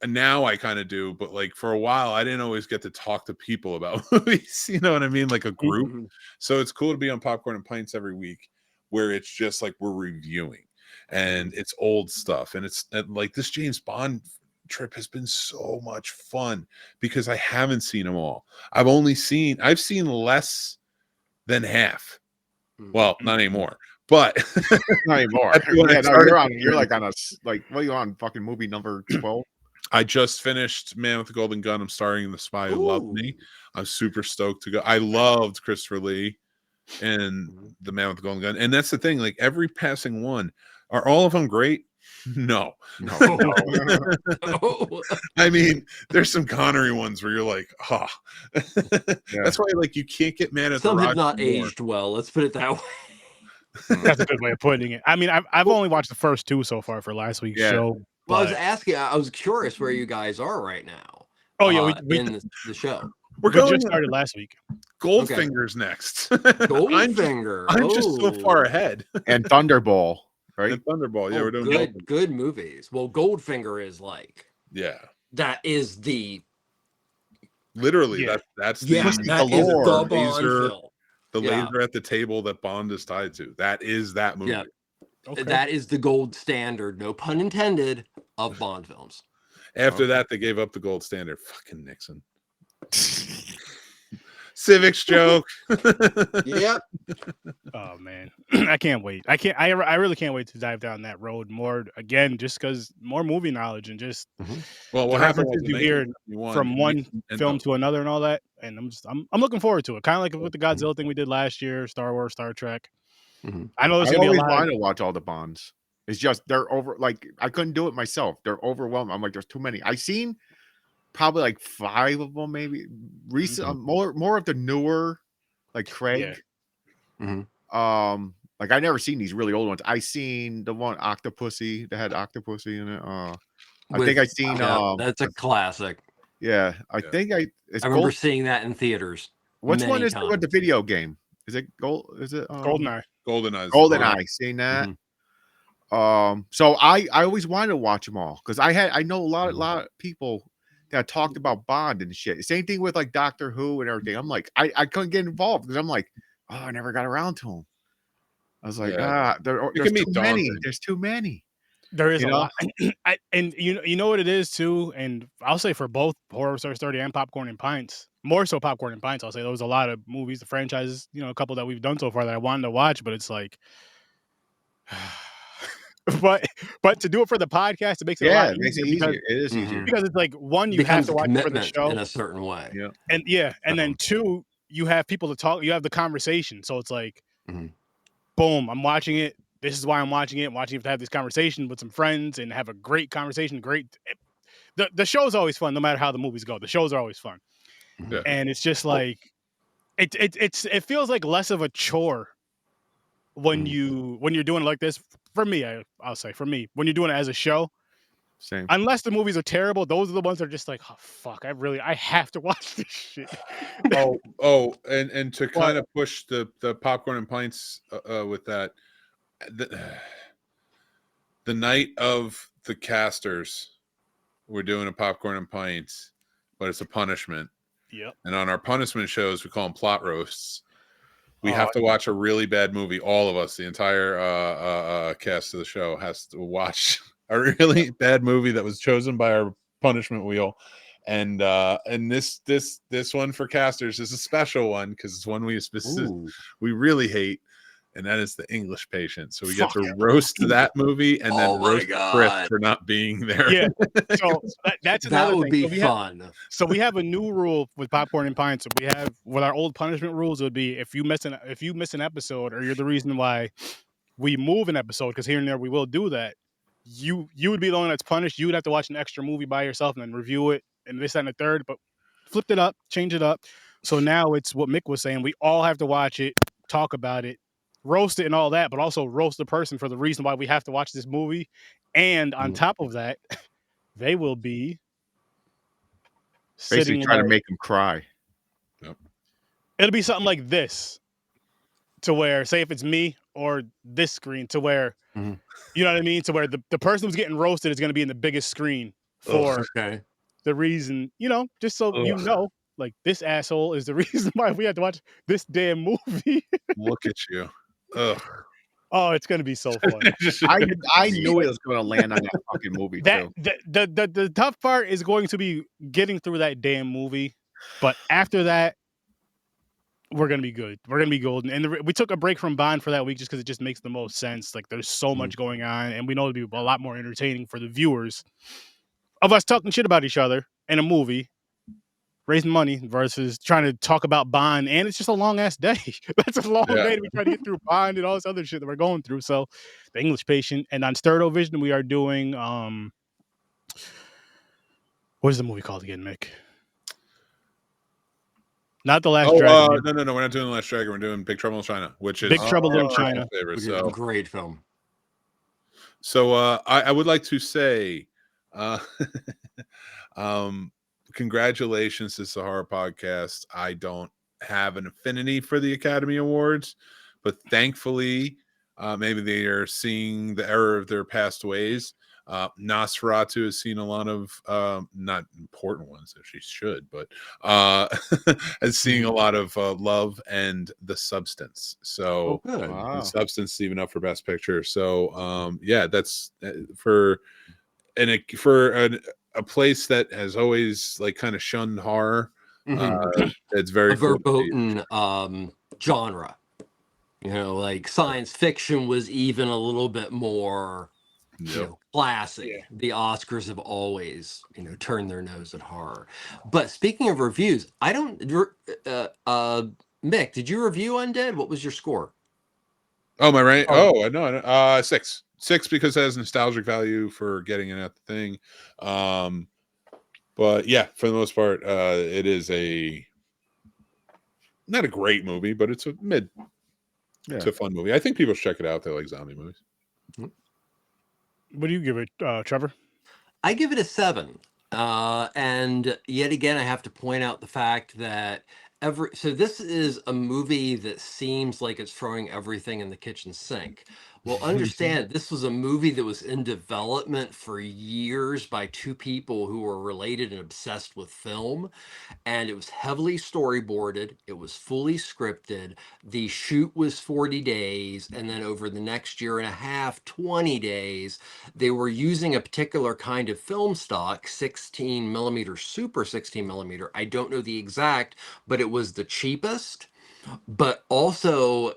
and now I kind of do, but like for a while, I didn't always get to talk to people about movies, you know what I mean? Like a group. Mm-hmm. So it's cool to be on Popcorn and Pints every week where it's just like we're reviewing and it's old stuff. And it's like this James Bond trip has been so much fun because I haven't seen them all. I've seen less than half. Well, not anymore. But not anymore. You're like on a what are you on? Fucking movie number 12. I just finished Man with the Golden Gun. I'm starring in The Spy Who Loved Me. I'm super stoked to go. I loved Christopher Lee and The Man with the Golden Gun. And that's the thing. Like every passing one, are all of them great? No. I mean, there's some Connery ones where you're like, That's why like you can't get mad at some have not aged well. Let's put it that way. That's a good way of putting it. I mean, I've only watched the first two so far for last week's show. Well, I was curious where you guys are right now. Oh yeah, we in the show. We just started last week. Goldfinger's next. Goldfinger. I'm just so far ahead. And Thunderball, right? And Thunderball. Yeah, we're doing good movies. Well, Goldfinger is like that is the literally that's the Bond film. The laser at the table that Bond is tied to. That is that movie. Yeah. Okay. That is the gold standard, no pun intended, of Bond films. After that, they gave up the gold standard. Fucking Nixon. Civics joke. Yep. Oh man, I can't wait. I really can't wait to dive down that road more again, just because more movie knowledge and just well, what happens you hear from one film to another and all that. And I'm looking forward to it. Kind of like with the Godzilla thing we did last year, Star Wars, Star Trek. I know there's gonna be a lot. I to watch all the Bonds. It's just they're over. Like I couldn't do it myself. They're overwhelming. I'm like, there's too many. I've seen probably like 5 of them, maybe recent. More of the newer, like Craig. Yeah. Like I never seen these really old ones. I seen the one Octopussy that had Octopussy in it. I think I seen. That's a classic. Yeah, I think I remember seeing that in theaters. Which one is with the video game? Is it GoldenEye? GoldenEye. Seen that? So I always wanted to watch them all because I know a lot of people that talked about Bond and shit. Same thing with like Doctor Who and everything. I'm like, I couldn't get involved because I'm like, I never got around to them. I was like, there's too many. There's too many. There is a lot. And you know what it is too, and I'll say for both Horror Story 30 and Popcorn and Pints, more so Popcorn and Pints, I'll say there was a lot of movies, the franchises, a couple that we've done so far that I wanted to watch, but it's like but to do it for the podcast, it makes it a lot easier. It is easier. Because it's like one, you have to watch it for the show in a certain way. Yeah. And then 2, you have people to talk, you have the conversation. So it's like boom, I'm watching it. This is why I'm watching it. I'm watching it to have this conversation with some friends and have a great conversation. The show's always fun, no matter how the movies go. The shows are always fun. Yeah. And it's just like it feels like less of a chore when you're doing it like this. For me, I'll say for me, when you're doing it as a show. Same. Unless the movies are terrible, those are the ones that are just like, oh fuck, I have to watch this shit. and to kind of push the Popcorn and Pints with that. The night of the casters, we're doing a Popcorn and Pints, but it's a punishment. Yep. And on our punishment shows, we call them plot roasts. We have to watch a really bad movie. All of us, the entire cast of the show, has to watch a really bad movie that was chosen by our punishment wheel. And this one for casters is a special one because it's one we really hate. And that is The English Patient. So we get to roast that movie and then roast Chris for not being there. Yeah. So that's another that would thing. be fun. So we have a new rule with Popcorn and Pints. So we have with our old punishment rules would be if you miss an episode or you're the reason why we move an episode, because here and there we will do that, you would be the one that's punished. You would have to watch an extra movie by yourself and then review it and this, that, and the third. But flipped it up, changed it up. So now it's what Mick was saying. We all have to watch it, talk about it, roast it and all that, but also roast the person for the reason why we have to watch this movie. And on top of that, they will be Basically sitting trying to like, make them cry. it'll be something like this, to where, say if it's me or this screen, to where, you know what I mean? To where the person who's getting roasted is going to be in the biggest screen for Okay. the reason, you know, just so you know, like this asshole is the reason why we had to watch this damn movie. Look at you. Ugh. Oh, it's going to be so fun. I knew it was going to land on that fucking movie too. The tough part is going to be getting through that damn movie. But after that, we're going to be good. We're going to be golden. And we took a break from Bond for that week just because it just makes the most sense. Like there's so much going on, and we know it'll be a lot more entertaining for the viewers of us talking shit about each other in a movie, raising money versus trying to talk about Bond. And it's just a long ass day. That's a long day to be trying to get through Bond and all this other shit that we're going through. So the English Patient, and on Stereo Vision, we are doing, what is the movie called again, Mick? Not The Last Dragon. No, we're not doing The Last Dragon. We're doing Big Trouble in China, which is Big Trouble in China. Favorite, Which is a great film. So I would like to say congratulations to Sahara Podcast. I don't have an affinity for the Academy Awards, but thankfully maybe they are seeing the error of their past ways. Nosferatu has seen a lot of not important ones as she should, but has seen a lot of Love and The Substance. So The Substance is even up for Best Picture. So yeah, that's for a place that has always like kind of shunned horror. It's very a verboten genre. You know, like science fiction was even a little bit more classic. Yeah. The Oscars have always, turned their nose at horror. But speaking of reviews, I don't. Mick, did you review Undead? What was your score? Oh, my right. Oh, I know. 6 because it has nostalgic value for getting it at the thing. But yeah, for the most part, it is not a great movie, but it's a mid. Yeah. It's a fun movie. I think people should check it out. They like zombie movies. What do you give it, Trevor? I give it a 7. And yet again, I have to point out the fact that so this is a movie that seems like it's throwing everything in the kitchen sink. Well, understand this was a movie that was in development for years by 2 people who were related and obsessed with film. And it was heavily storyboarded. It was fully scripted. The shoot was 40 days. And then over the next year and a half, 20 days, they were using a particular kind of film stock, 16 millimeter, super 16 millimeter. I don't know the exact, but it was the cheapest. But also,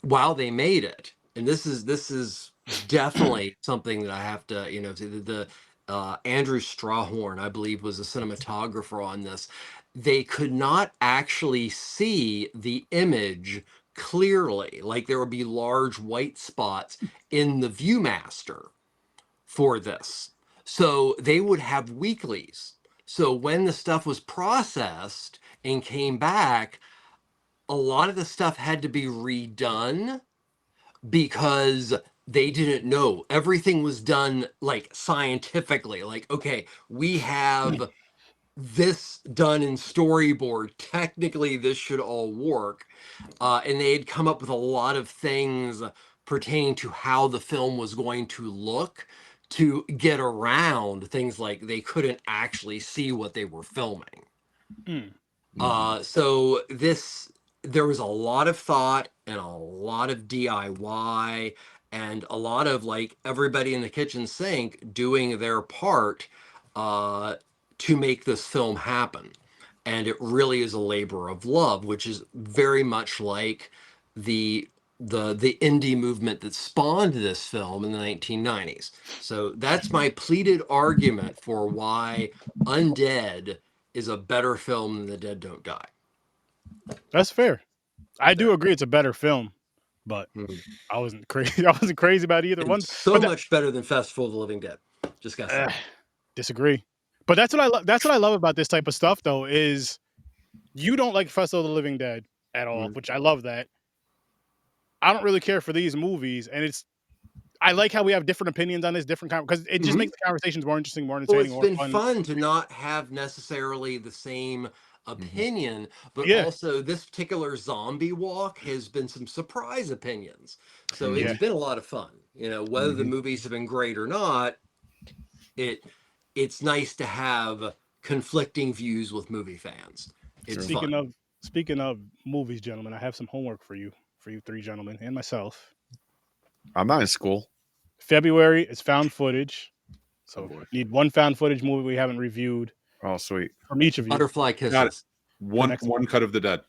while they made it, and this is definitely something that I have to, the Andrew Strawhorn, I believe, was a cinematographer on this. They could not actually see the image clearly. Like there would be large white spots in the Viewmaster for this. So they would have weeklies. So when the stuff was processed and came back, a lot of the stuff had to be redone because they didn't know. Everything was done like scientifically. Like, okay, we have this done in storyboard. Technically, this should all work. And they had come up with a lot of things pertaining to how the film was going to look to get around things like they couldn't actually see what they were filming. So there was a lot of thought and a lot of DIY and a lot of like everybody in the kitchen sink doing their part to make this film happen. And it really is a labor of love, which is very much like the indie movement that spawned this film in the 1990s. So that's my pleaded argument for why Undead is a better film than The Dead Don't Die. That's fair. I do agree it's a better film, but Mm. I wasn't crazy. I wasn't crazy about either one. It's so much better than Festival of the Living Dead. Just got to say. Disagree. But that's what I love. That's what I love about this type of stuff, though, is you don't like Festival of the Living Dead at all, which I love that. I don't really care for these movies, and I like how we have different opinions on this, because it just makes the conversations more interesting, more Well, entertaining, it's more been fun. fun to not have necessarily the same opinion, but Yeah. also this particular zombie walk has been some surprise opinions. So Yeah. it's been a lot of fun. You know, whether the movies have been great or not, it's nice to have conflicting views with movie fans. It's Speaking of movies, gentlemen, I have some homework for you three gentlemen and myself. I'm not in school. February is found footage. So boy. need one found footage movie we haven't reviewed Oh, sweet. from each of you. Butterfly Kisses. One cut of the dead.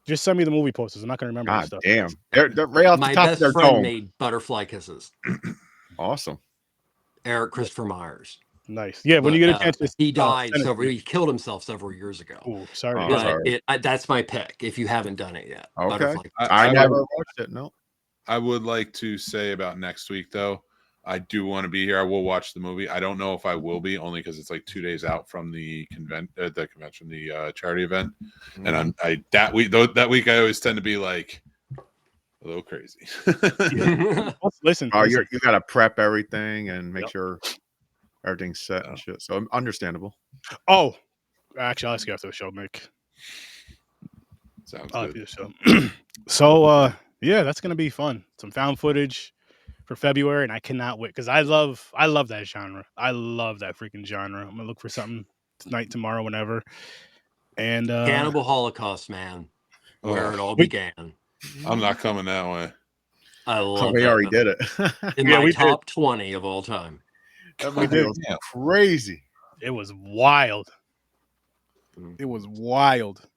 Just send me the movie posters. I'm not going to remember this God stuff. damn. They're right off the My top of best their friend dome. made Butterfly Kisses. Awesome. Eric Christopher Myers. Nice. Yeah, when you get a chance to he died send it to me. he killed himself several years ago. Ooh, sorry. Oh, Yeah. sorry. That's my pick if you haven't done it yet. Okay. Butterfly. I never watched it. No. I would like to say about next week, though. I do want to be here. I will watch the movie. I don't know if I will be, only because it's like 2 days out from the charity event, and that week I always tend to be like a little crazy. Listen. Oh, you got to prep everything and make sure everything's set and shit. So understandable. Oh, actually, I'll ask you after the show, Mick. Sounds good. So, yeah, that's gonna be fun. Some found footage for February, and I cannot wait because I love that genre. I love that freaking genre. I'm gonna look for something tonight, tomorrow, whenever. And Cannibal Holocaust, man, where it all began. I'm not coming that way. I love. We already did it. In my top 20 of all time. That movie was crazy. It was wild. It was wild.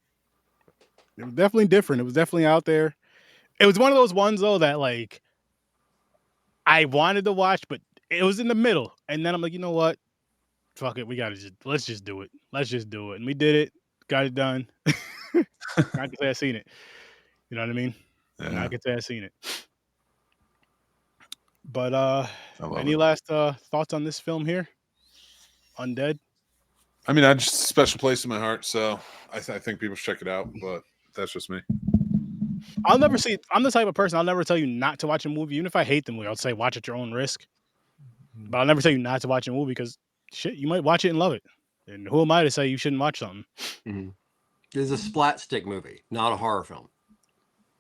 It was definitely different. It was definitely out there. It was one of those ones though that like I wanted to watch, but it was in the middle. And then I'm like, you know what? Fuck it. Let's just do it. Let's just do it. And we did it. Got it done. I can say I seen it. You know what I mean? Yeah. I can say I seen it. But any last thoughts on this film here? Undead? I mean, I just a special place in my heart, so I think people should check it out, but that's just me. I'm the type of person, I'll never tell you not to watch a movie. Even if I hate the movie, I'll say watch at your own risk. But I'll never tell you not to watch a movie because shit, you might watch it and love it. And who am I to say you shouldn't watch something? It's a splat stick movie, not a horror film.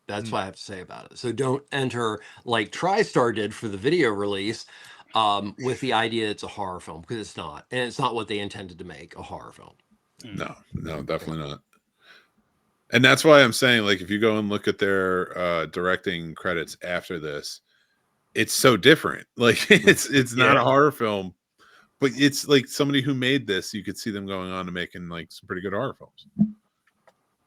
That's what I have to say about it. So don't enter like TriStar did for the video release with the idea it's a horror film, because it's not. And it's not what they intended to make, a horror film. No, definitely not. And that's why I'm saying, like, if you go and look at their directing credits after this, it's so different. Like, it's not a horror film, but it's like somebody who made this, you could see them going on to making like some pretty good horror films.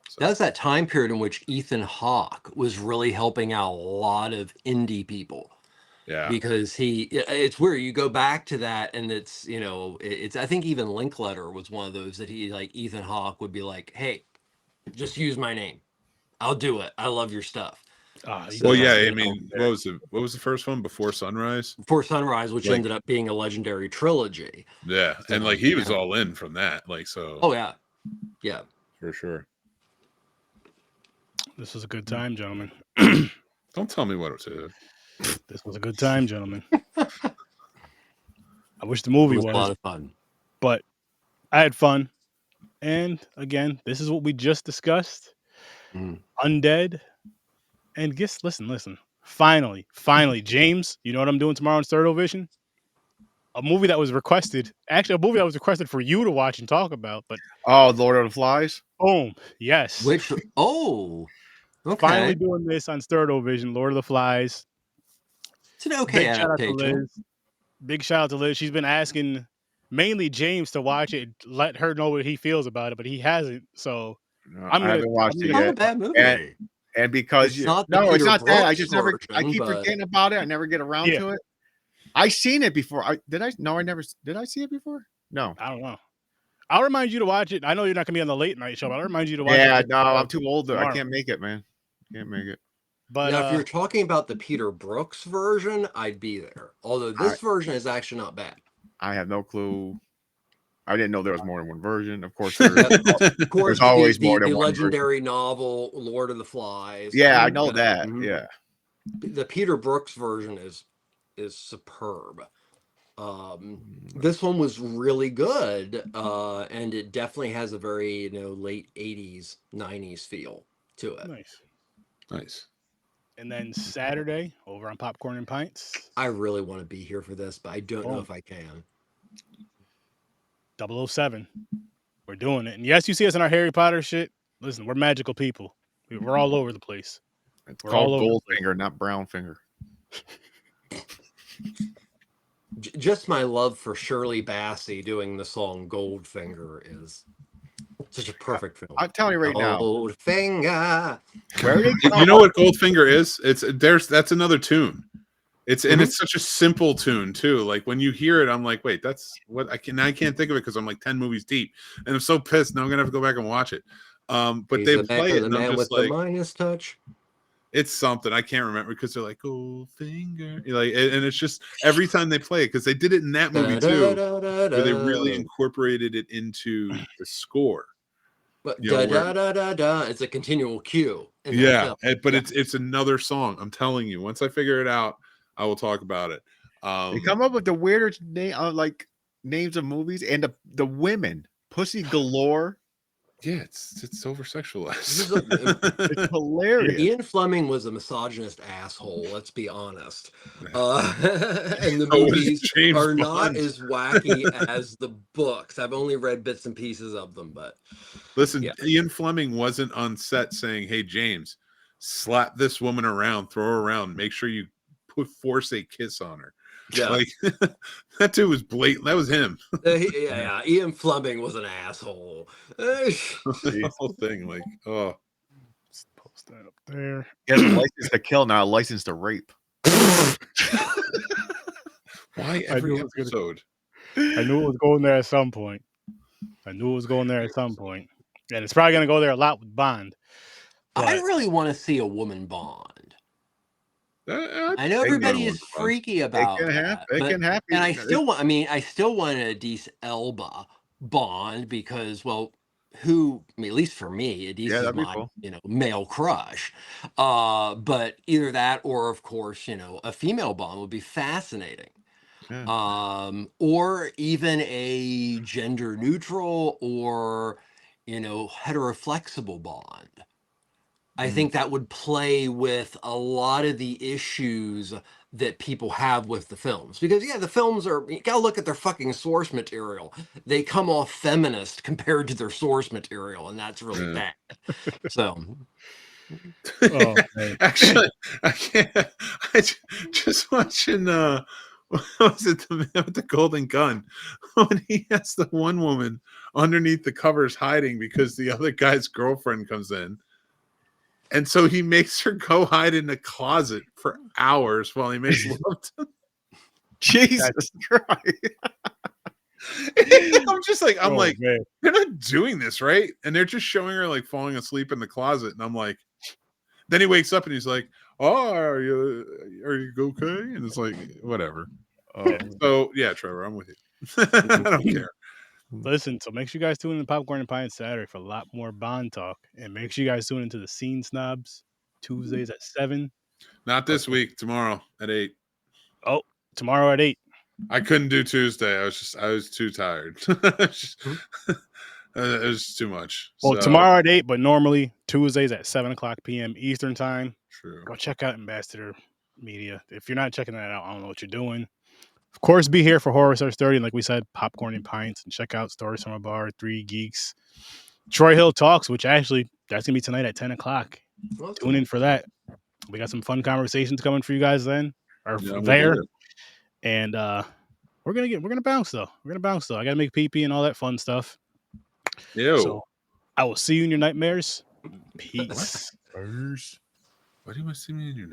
So. That's that time period in which Ethan Hawke was really helping out a lot of indie people. Yeah, because it's weird. You go back to that, and it's I think even Linkletter was one of those that Ethan Hawke would be like, hey, just use my name, I'll do it, I love your stuff. Well, yeah, I mean, what was the first one, Before Sunrise? Before Sunrise, which ended up being a legendary trilogy. Yeah, and like he was all in from that, like, so. Oh yeah, for sure. This was a good time, gentlemen. Don't tell me what to do. This was a good time, gentlemen. I wish the movie was a lot of fun, but I had fun. And again, this is what we just discussed. Undead. And listen. Finally, James, you know what I'm doing tomorrow in Stereo Vision? A movie that was requested. Actually, a movie that was requested for you to watch and talk about. But Lord of the Flies? Boom. Yes. Okay. Finally doing this on Stereo Vision, Lord of the Flies. It's an okay adaptation. Big shout out to Liz. She's been asking mainly James to watch it, let her know what he feels about it, but he hasn't. So I haven't watched it yet. Not a bad movie. And because it's not that. I just version, I keep forgetting about it. I never get around to it. I seen it before. Did I see it before? No. I don't know. I'll remind you to watch it. I know you're not gonna be on the late night show, but I'll remind you to watch it. Yeah, no, I'm too old. I can't make it, man. Can't make it. But Now, if you're talking about the Peter Brooks version, I'd be there. Although this version is actually not bad. I have no clue. I didn't know there was more than one version. Of course, there's Of course, always more than the one legendary novel Lord of the Flies. Yeah, I know that. Mhm. Yeah. The Peter Brooks version is superb. This one was really good, and it definitely has a very late 80s 90s feel to it. Nice. And then Saturday over on Popcorn and Pints. I really want to be here for this, but I don't know if I can. 007. We're doing it. And yes, you see us in our Harry Potter shit. Listen, we're magical people. We're all over the place. It's We're called all over Goldfinger, not Brownfinger. Just my love for Shirley Bassey doing the song Goldfinger is such a perfect film. I'm telling you right now. Goldfinger. You know what Goldfinger is? That's another tune. And it's such a simple tune too. Like when you hear it, I'm like, wait, that's what I can't think of it because I'm like 10 movies deep, and I'm so pissed. Now I'm gonna have to go back and watch it. But He's they the play man, it, and I'm with just the like, Midas touch. it's something I can't remember because they're like Goldfinger, like, and it's just every time they play it because they did it in that movie too, where they really incorporated it into the score. But it's a continual cue. Yeah, but it's another song. I'm telling you, once I figure it out, I will talk about it. They come up with the weirdest names of movies and the women, Pussy Galore. Yeah, it's over sexualized. It's hilarious. Ian Fleming was a misogynist asshole. Let's be honest. And the movies are not as wacky as the books. I've only read bits and pieces of them, but listen, Ian Fleming wasn't on set saying, "Hey James, slap this woman around, throw her around, make sure you force a kiss on her." Yeah, like that dude was blatant. That was him. Yeah. Ian Fleming was an asshole. The whole thing, like, oh, Let's post that up there. He has a license to kill, not a license to rape. Why every episode? I knew it was going there at some point. And it's probably going to go there a lot with Bond. I really want to see a woman Bond. I know everybody is freaky about that. It can happen. And I still want a Idris Elba Bond because, well, at least for me, Idris is my male crush. But either that or, of course, a female Bond would be fascinating. Yeah. Or even a gender neutral or heteroflexible Bond. I think that would play with a lot of the issues that people have with the films. Because, the films you gotta look at their fucking source material. They come off feminist compared to their source material, and that's really bad. So. Actually, I can't. Just watching, what was it, the Man with the Golden Gun? When he has the one woman underneath the covers hiding because the other guy's girlfriend comes in. And so he makes her go hide in a closet for hours while he makes love to them. Jesus Christ. I'm just like, man. they're not doing this, right? And they're just showing her like falling asleep in the closet. And I'm like, then he wakes up and he's like, "Oh, are you okay?" And it's like, whatever. So yeah, Trevor, I'm with you. I don't care. Listen, so make sure you guys tune in to Popcorn and Pine Saturday for a lot more Bond talk. And make sure you guys tune into the Scene Snobs Tuesdays at 7. Not this week, tomorrow at 8. Oh, tomorrow at 8. I couldn't do Tuesday. I was too tired. It was too much. Well, tomorrow at 8, but normally Tuesdays at 7:00 p.m. Eastern time. True. Go check out Ambassador Media. If you're not checking that out, I don't know what you're doing. Of course, be here for Horror Search 30. And like we said, Popcorn and Pints. And check out Stories from a Bar, 3 Geeks. Troy Hill Talks, which actually, that's going to be tonight at 10 o'clock. Tune in for that. We got some fun conversations coming for you guys then. Or there. And we're gonna bounce though. I gotta make pee-pee and all that fun stuff. Ew. So I will see you in your nightmares. Peace. Why do you want to see me in your nightmares?